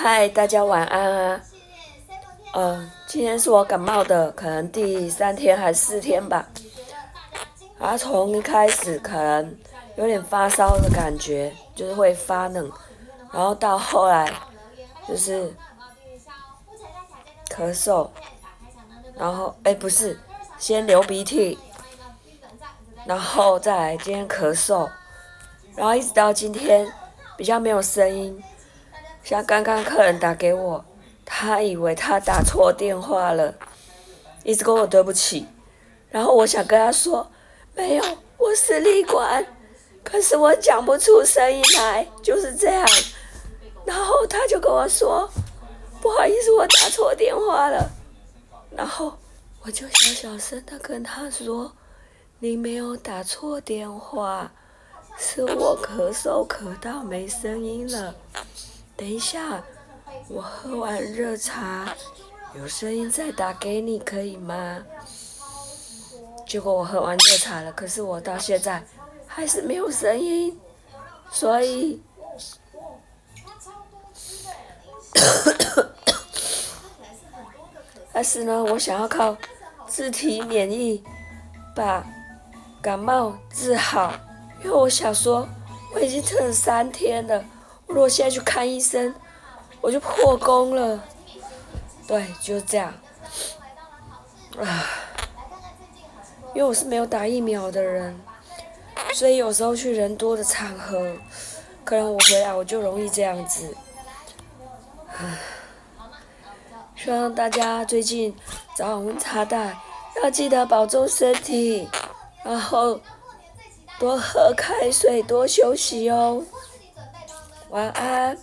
嗨，大家晚安啊。今天是我感冒的，可能第3天还是4天吧。从一开始可能有点发烧的感觉，就是会发冷，然后到后来就是咳嗽，然后不是，先流鼻涕，然后再来今天咳嗽，然后一直到今天比较没有声音。像刚刚客人打给我，他以为他打错电话了，一直跟我对不起。然后我想跟他说，没有，我是立管，可是我讲不出声音来，就是这样。然后他就跟我说，不好意思，我打错电话了。然后我就小小声的跟他说，你没有打错电话，是我咳嗽咳到没声音了。等一下，我喝完热茶，有声音再打给你，可以吗？结果我喝完热茶了，可是我到现在还是没有声音，所以，但是呢，我想要靠自体免疫把感冒治好，因为我想说，我已经撑了3天了，我如果现在去看医生，我就破功了。对，就是这样。因为我是没有打疫苗的人，所以有时候去人多的场合，可能我回来我就容易这样子。希望大家最近早晚温差大，要记得保重身体，然后多喝开水，多休息哦。晚安。